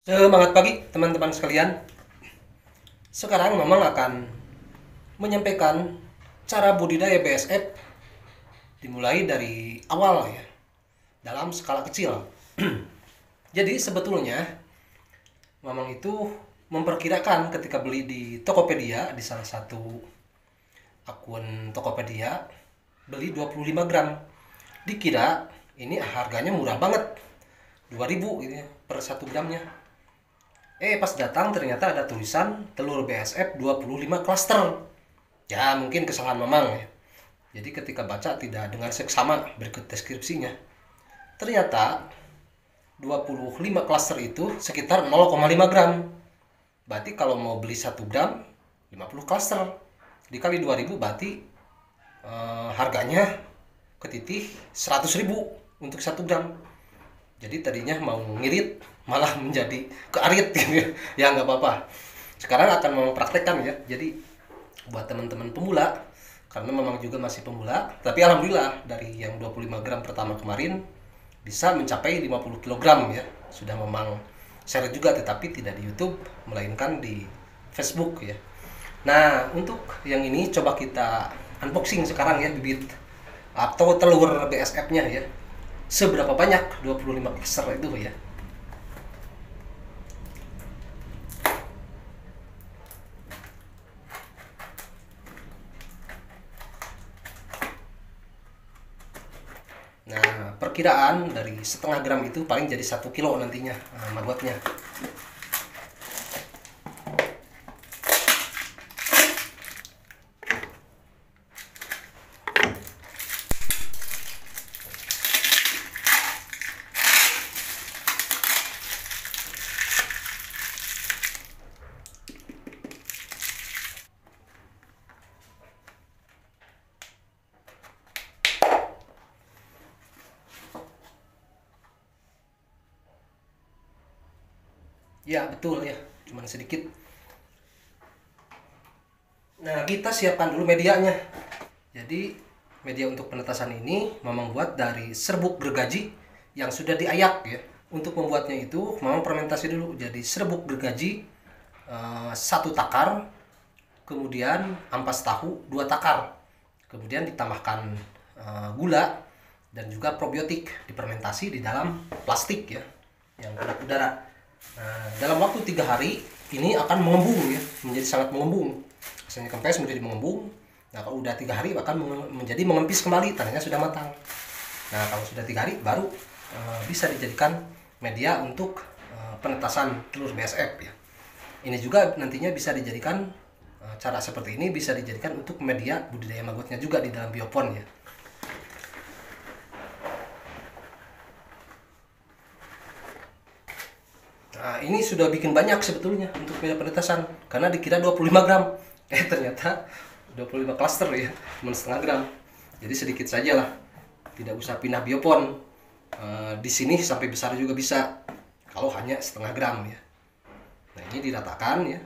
Semangat pagi teman-teman sekalian. Sekarang Mamang akan menyampaikan cara budidaya BSF dimulai dari awal ya, dalam skala kecil. Jadi sebetulnya Mamang itu memperkirakan ketika beli di Tokopedia, di salah satu akun Tokopedia, beli 25 gram. Dikira ini harganya murah banget, 2000 gitu ya, per 1 gramnya. Pas datang ternyata ada tulisan telur BSF 25 klaster. Ya mungkin kesalahan Mamang ya. Jadi ketika baca tidak dengan seksama berikut deskripsinya. Ternyata 25 klaster itu sekitar 0,5 gram. Berarti kalau mau beli 1 gram 50 klaster. Dikali 2000 berarti harganya ketitih 100.000 untuk 1 gram. Jadi tadinya mau ngirit malah menjadi kearit gitu ya. Ya nggak apa-apa. Sekarang akan mempraktekkan ya. Jadi buat teman-teman pemula, karena memang juga masih pemula, tapi alhamdulillah dari yang 25 gram pertama kemarin bisa mencapai 50 kilogram ya. Sudah memang share juga, tetapi tidak di YouTube melainkan di Facebook ya. Nah, untuk yang ini coba kita unboxing sekarang ya, bibit atau telur BSF-nya ya. Seberapa banyak 25 klaster itu ya. Nah, perkiraan dari setengah gram itu paling jadi 1 kilo nantinya magotnya. Ya betul ya, cuman sedikit. Nah, kita siapkan dulu medianya. Jadi media untuk penetasan ini Mamang buat dari serbuk gergaji yang sudah diayak ya. Untuk membuatnya itu Mamang fermentasi dulu. Jadi serbuk gergaji 1 takar, kemudian ampas tahu 2 takar, kemudian ditambahkan gula dan juga probiotik, difermentasi di dalam plastik ya yang kedap udara. Nah, dalam waktu 3 hari ini akan mengembung ya, menjadi sangat mengembung. Asalnya kempes menjadi mengembung. Nah, kalau udah 3 hari akan menjadi mengempis kembali, tandanya sudah matang. Nah, kalau sudah 3 hari baru bisa dijadikan media untuk penetasan telur BSF ya. Ini juga nantinya bisa dijadikan cara seperti ini bisa dijadikan untuk media budidaya magotnya juga di dalam biopon ya. Nah, ini sudah bikin banyak sebetulnya untuk media penetasan karena dikira 25 gram. Ternyata 25 klaster ya, cuma setengah gram. Jadi sedikit saja lah. Tidak usah pindah biopon. Di sini sampai besar juga bisa kalau hanya setengah gram ya. Nah, ini diratakan ya.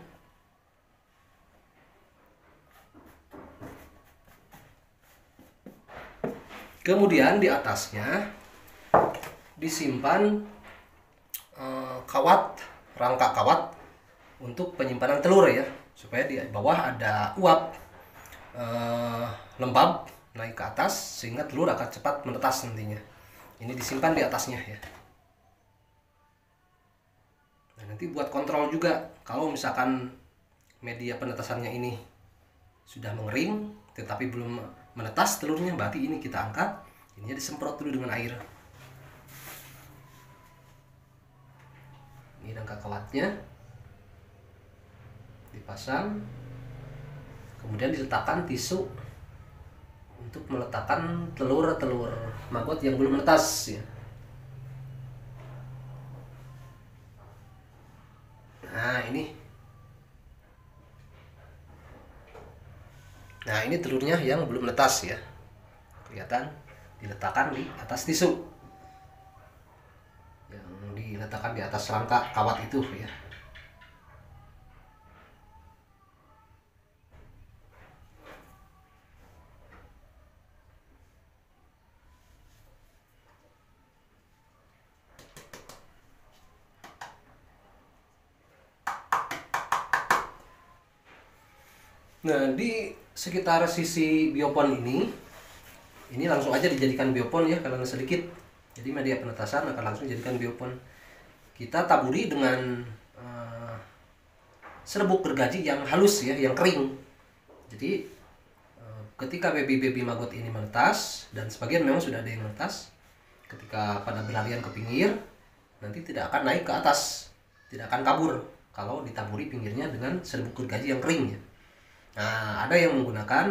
Kemudian di atasnya disimpan kawat, rangka kawat untuk penyimpanan telur ya, supaya di bawah ada uap lembab naik ke atas sehingga telur akan cepat menetas nantinya. Ini disimpan di atasnya ya. Nah, nanti buat kontrol juga kalau misalkan media penetasannya ini sudah mengering tetapi belum menetas telurnya, berarti ini kita angkat, ininya disemprot dulu dengan air. Ini rangka kawatnya dipasang, kemudian diletakkan tisu untuk meletakkan telur maggot yang belum menetas ya. Nah ini telurnya yang belum menetas ya, kelihatan diletakkan di atas tisu yang diletakkan di atas rangka kawat itu ya. Nah, di sekitar sisi biopon ini langsung aja dijadikan biopon ya, karena sedikit. Jadi media penetasan akan langsung dijadikan biopon. Kita taburi dengan serbuk gergaji yang halus ya, yang kering. Jadi ketika baby maggot ini menetas, dan sebagian memang sudah ada yang menetas, ketika pada berlarian ke pinggir, nanti tidak akan naik ke atas, tidak akan kabur kalau ditaburi pinggirnya dengan serbuk gergaji yang kering ya. Nah, ada yang menggunakan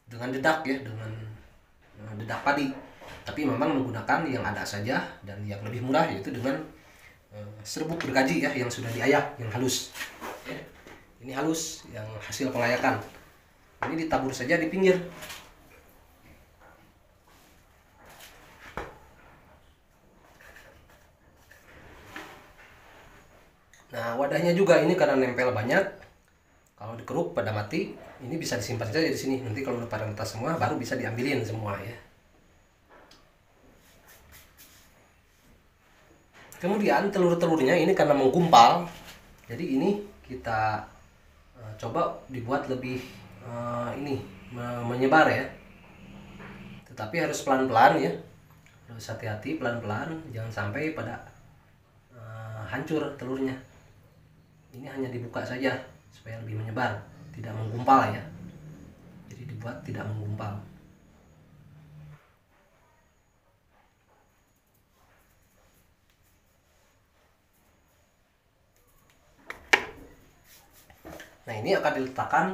dengan dedak ya, dengan dedak padi. Tapi memang menggunakan yang ada saja dan yang lebih murah, yaitu dengan serbuk gergaji ya, yang sudah diayak, yang halus. Ya. Ini halus, yang hasil pengayakan. Ini ditabur saja di pinggir. Nah, wadahnya juga ini karena nempel banyak, kalau dikeruk pada mati, ini bisa disimpan saja di sini. Nanti kalau udah pada netas semua, baru bisa diambilin semua ya. Kemudian telur-telurnya ini karena menggumpal, jadi ini kita coba dibuat lebih menyebar ya. Tetapi harus pelan-pelan ya, harus hati-hati, pelan-pelan, jangan sampai pada hancur telurnya. Ini hanya dibuka saja supaya lebih menyebar, tidak menggumpal ya. Jadi dibuat tidak menggumpal. Nah, ini akan diletakkan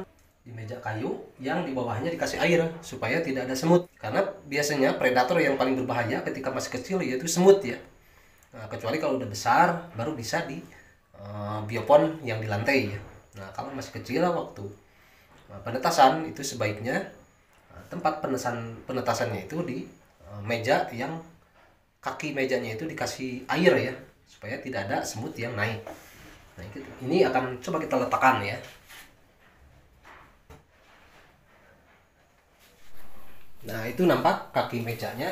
di meja kayu yang di bawahnya dikasih air supaya tidak ada semut. Karena biasanya predator yang paling berbahaya ketika masih kecil yaitu semut ya. Nah, kecuali kalau udah besar baru bisa di biopon yang di lantai ya. Nah, kalau masih kecil waktu penetasan itu sebaiknya tempat penetasannya itu di meja yang kaki mejanya itu dikasih air ya, supaya tidak ada semut yang naik. Nah, ini akan coba kita letakkan ya. Nah, itu nampak kaki mejanya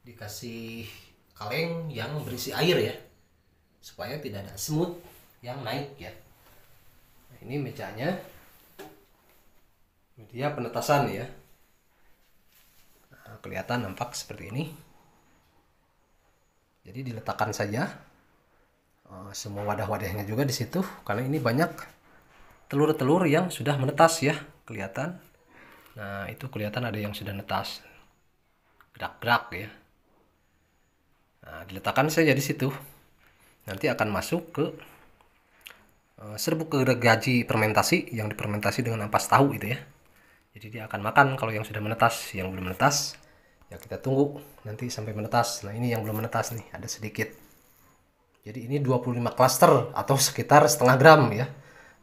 dikasih kaleng yang berisi air ya, supaya tidak ada semut yang naik ya. Nah, ini mejanya, media penetasan ya. Nah, kelihatan nampak seperti ini. Jadi diletakkan saja semua wadah-wadahnya juga di situ, karena ini banyak telur-telur yang sudah menetas ya, kelihatan. Nah, itu kelihatan ada yang sudah netas, gerak-gerak ya. Nah, diletakkan saja di situ. Nanti akan masuk ke serbuk gergaji fermentasi yang difermentasi dengan ampas tahu itu ya. Jadi dia akan makan kalau yang sudah menetas. Yang belum menetas ya kita tunggu nanti sampai menetas. Nah, ini yang belum menetas nih, ada sedikit. Jadi ini 25 klaster atau sekitar setengah gram ya.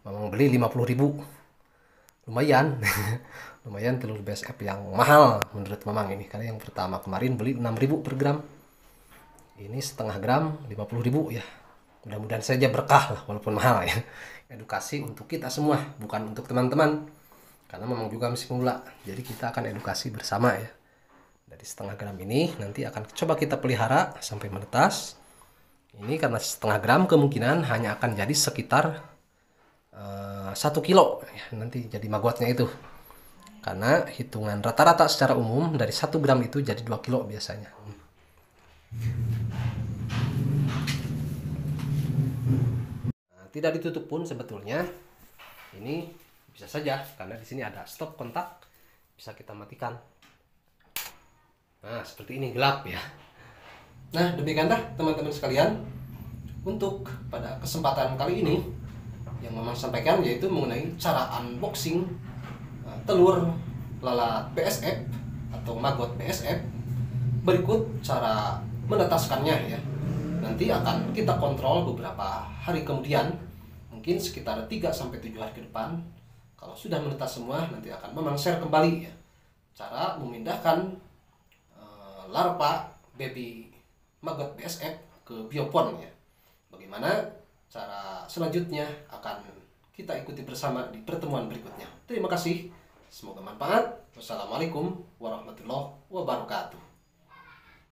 Memang beli 50.000. Lumayan. Lumayan telur BSF yang mahal menurut Mamang ini, karena yang pertama kemarin beli 6.000 per gram. Ini setengah gram 50.000 ya. Mudah-mudahan saja berkah lah walaupun mahal ya. Edukasi untuk kita semua, bukan untuk teman-teman. Karena memang juga masih mula. Jadi kita akan edukasi bersama ya. Dari setengah gram ini nanti akan coba kita pelihara sampai menetas. Ini karena setengah gram kemungkinan hanya akan jadi sekitar 1 kilo ya, nanti jadi maggotnya itu. Karena hitungan rata-rata secara umum dari 1 gram itu jadi 2 kilo biasanya. Nah, tidak ditutup pun sebetulnya ini bisa saja, karena di sini ada stop kontak, bisa kita matikan. Nah, seperti ini gelap ya. Nah, demikianlah teman-teman sekalian untuk pada kesempatan kali ini yang Mamang sampaikan, yaitu mengenai cara unboxing telur lalat BSF atau maggot BSF. Berikut cara menetaskannya ya. Nanti akan kita kontrol beberapa hari kemudian, mungkin sekitar 3-7 hari ke depan. Kalau sudah menetas semua, nanti akan Mamang share kembali ya cara memindahkan larva baby maggot BSF ke biopon ya. Bagaimana cara selanjutnya akan kita ikuti bersama di pertemuan berikutnya. Terima kasih. Semoga manfaat. Wassalamualaikum warahmatullahi wabarakatuh.